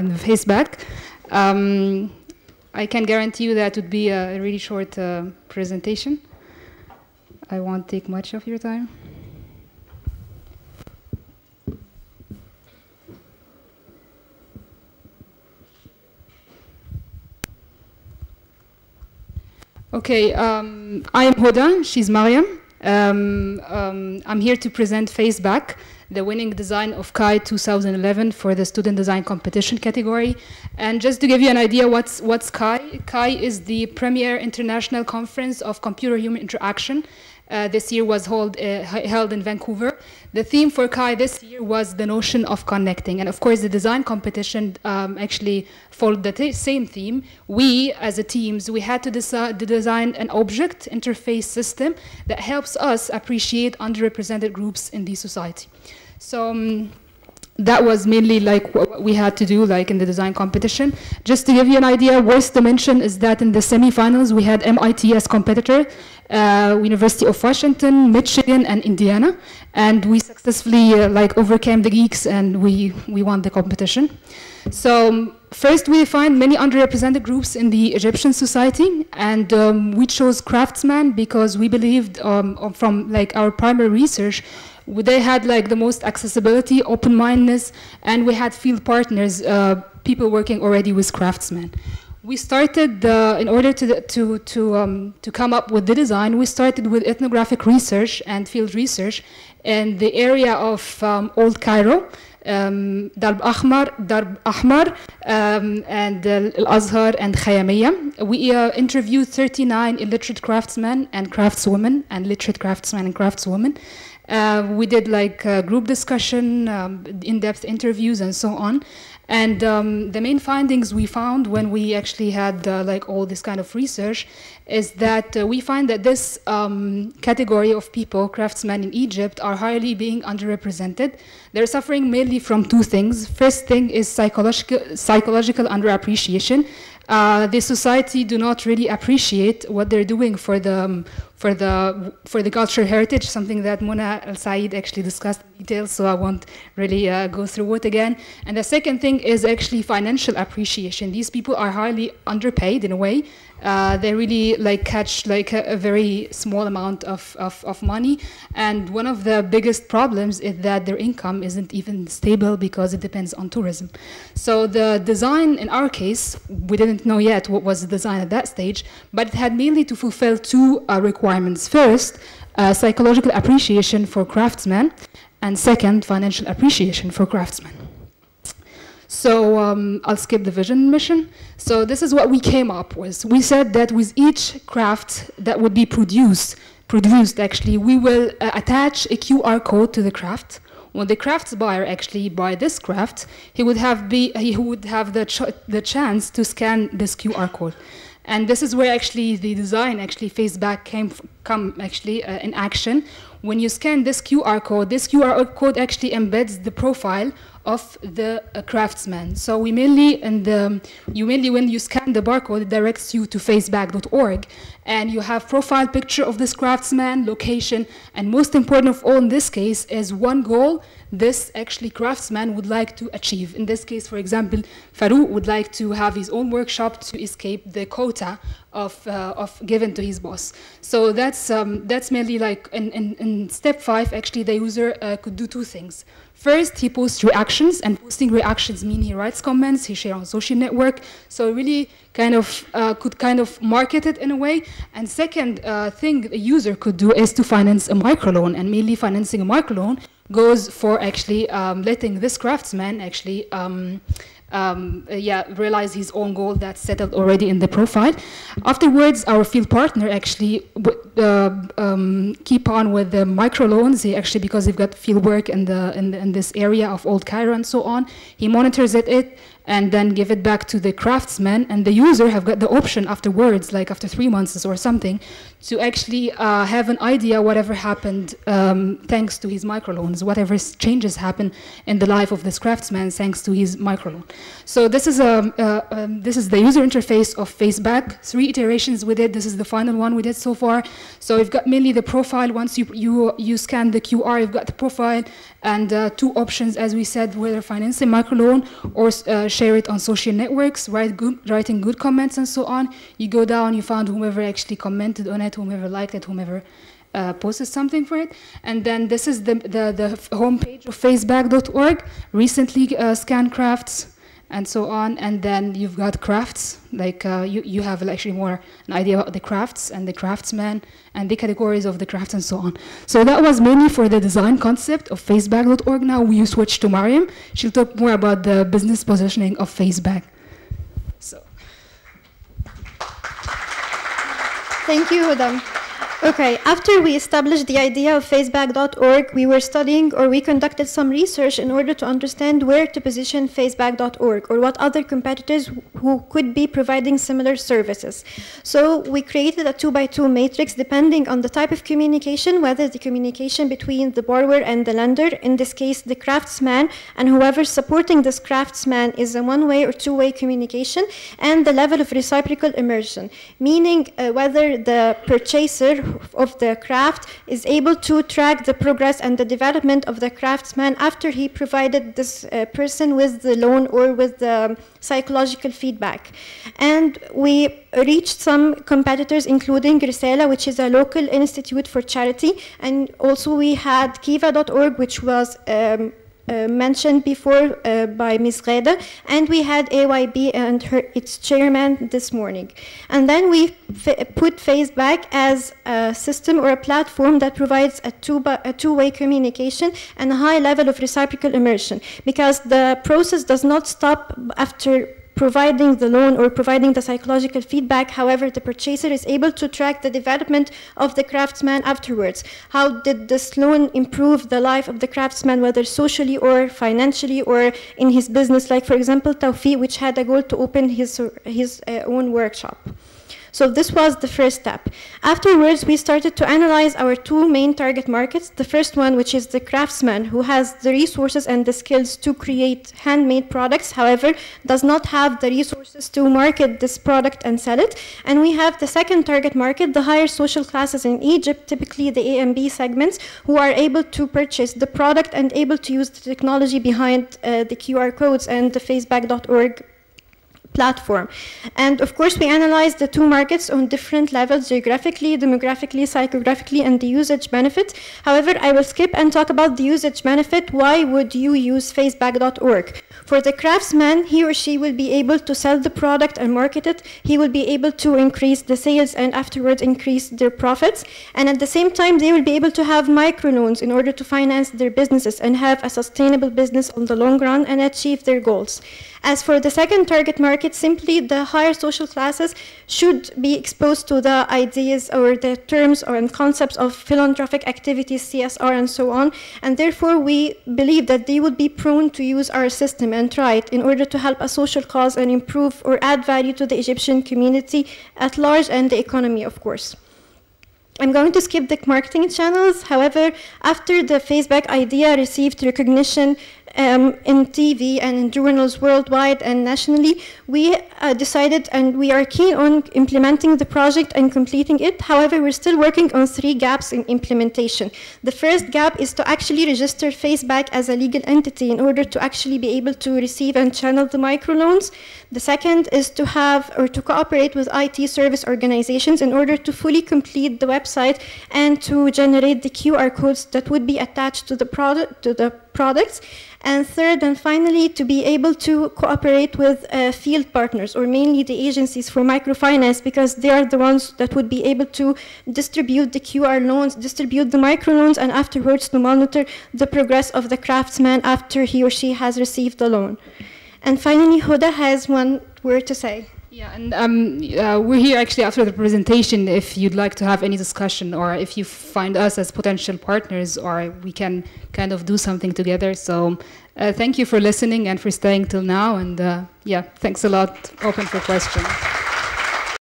in the FaceBack. I can guarantee you that would be a really short presentation. I won't take much of your time. Okay, I am Hoda, she's Mariam. I'm here to present FaceBack, the winning design of KAI 2011 for the student design competition category. And just to give you an idea what's KAI, KAI is the premier international conference of computer-human interaction. This year was held in Vancouver. The theme for KAI this year was the notion of connecting. And of course, the design competition actually followed the same theme. We, as a teams, we had to design an object interface system that helps us appreciate underrepresented groups in the society. So that was mainly like what we had to do like in the design competition. Just to give you an idea, worst to mention is that in the semifinals we had MIT as competitor, University of Washington, Michigan, and Indiana, and we successfully like overcame the geeks and we won the competition. So first we defined many underrepresented groups in the Egyptian society, and we chose craftsmen because we believed from like our primary research they had like the most accessibility, open-mindedness, and we had field partners, people working already with craftsmen. We started, in order to come up with the design, we started with ethnographic research and field research in the area of Old Cairo, Darb Ahmar, and Al-Azhar and Khayamiya. We interviewed 39 illiterate craftsmen and craftswomen, and literate craftsmen and craftswomen. We did like group discussion, in-depth interviews, and so on. And the main findings we found when we actually had like all this kind of research is that we find that this category of people, craftsmen in Egypt, are highly being underrepresented. They're suffering mainly from two things. First thing is psychological underappreciation. The society do not really appreciate what they're doing for the cultural heritage, something that Mona Al-Said actually discussed in detail, so I won't really go through it again. And the second thing is actually financial appreciation. These people are highly underpaid in a way. They really like catch like a very small amount of money, and one of the biggest problems is that their income isn't even stable because it depends on tourism. So the design in our case, we didn't know yet what was the design at that stage, but it had mainly to fulfill two requirements. First, psychological appreciation for craftsmen, and second, financial appreciation for craftsmen. So I'll skip the vision mission. So this is what we came up with. We said that with each craft that would be produced actually, we will attach a QR code to the craft. When the crafts buyer actually buy this craft, he would have the chance to scan this QR code. And this is where actually the design actually FaceBack come actually in action. When you scan this QR code actually embeds the profile of the craftsman. So we mainly, when you scan the barcode, it directs you to faceback.org, and you have profile picture of this craftsman, location, and most important of all in this case is one goal this actually craftsman would like to achieve. In this case, for example, Farouk would like to have his own workshop to escape the quota of given to his boss. So that's mainly like in step 5. Actually, the user could do two things. First, he posts reactions, and posting reactions mean he writes comments, he shares on social network. So really kind of could kind of market it in a way. And second thing a user could do is to finance a microloan, and mainly financing a microloan goes for actually letting this craftsman actually realize his own goal that's settled already in the profile. Afterwards, our field partner actually keep on with the microloans. He actually, because they've got field work in this area of Old Cairo and so on, he monitors it and then give it back to the craftsman, and the user have got the option afterwards, like after 3 months or something, to actually have an idea whatever happened thanks to his microloans, whatever changes happen in the life of this craftsman thanks to his microloan. So this is the user interface of FaceBack. 3 iterations we did. This is the final one we did so far. So we've got mainly the profile. Once you scan the QR, you've got the profile and 2 options, as we said, whether financing microloan or share it on social networks, writing good comments and so on. You go down, you found whomever actually commented on it, whomever liked it, whomever posted something for it. And then this is the homepage of FaceBack.org, recently scanned crafts, and so on. And then you've got crafts, like you have actually more an idea about the crafts and the craftsmen and the categories of the crafts and so on. So that was mainly for the design concept of FaceBack.org. Now we switch to Mariam. She'll talk more about the business positioning of FaceBack. So. Thank you, Huda. Okay, after we established the idea of FaceBack.org, we were studying, or we conducted some research in order to understand where to position FaceBack.org or what other competitors who could be providing similar services. So we created a 2x2 matrix depending on the type of communication, whether the communication between the borrower and the lender, in this case the craftsman, and whoever's supporting this craftsman is a one-way or two-way communication, and the level of reciprocal immersion, meaning whether the purchaser of the craft is able to track the progress and the development of the craftsman after he provided this person with the loan or with the psychological feedback. And we reached some competitors, including Risala, which is a local institute for charity, and also we had Kiva.org, which was mentioned before by Ms. Gheda, and we had AYB and its chairman this morning. And then we put FaceBack as a system or a platform that provides a two-way communication and a high level of reciprocal immersion, because the process does not stop after providing the loan or providing the psychological feedback. However, the purchaser is able to track the development of the craftsman afterwards. How did this loan improve the life of the craftsman, whether socially or financially or in his business, like for example Tawfiq, which had a goal to open his own workshop. So this was the first step. Afterwards, we started to analyze our two main target markets. The first one, which is the craftsman, who has the resources and the skills to create handmade products, however, does not have the resources to market this product and sell it. And we have the second target market, the higher social classes in Egypt, typically the A and B segments, who are able to purchase the product and able to use the technology behind the QR codes and the FaceBack.org platform. And of course, we analyzed the two markets on different levels, geographically, demographically, psychographically, and the usage benefit. However, I will skip and talk about the usage benefit. Why would you use FaceBack.org? For the craftsman, he or she will be able to sell the product and market it. He will be able to increase the sales and afterwards increase their profits. And at the same time, they will be able to have microloans in order to finance their businesses and have a sustainable business on the long run and achieve their goals. As for the second target market, simply the higher social classes should be exposed to the ideas or the terms or concepts of philanthropic activities, CSR, and so on. And therefore, we believe that they would be prone to use our system and try it in order to help a social cause and improve or add value to the Egyptian community at large and the economy, of course. I'm going to skip the marketing channels. However, after the FaceBack idea received recognition in TV and in journals worldwide and nationally, we decided and we are keen on implementing the project and completing it. However, we're still working on 3 gaps in implementation. The first gap is to actually register FaceBack as a legal entity in order to actually be able to receive and channel the microloans. The second is to have or to cooperate with IT service organizations in order to fully complete the website and to generate the QR codes that would be attached to the products. And third and finally, to be able to cooperate with field partners, or mainly the agencies for microfinance, because they are the ones that would be able to distribute the QR loans, distribute the microloans, and afterwards to monitor the progress of the craftsman after he or she has received the loan. And finally, Huda has one word to say. Yeah, and we're here actually after the presentation if you'd like to have any discussion or if you find us as potential partners or we can kind of do something together. So thank you for listening and for staying till now. And yeah, thanks a lot. Open for questions.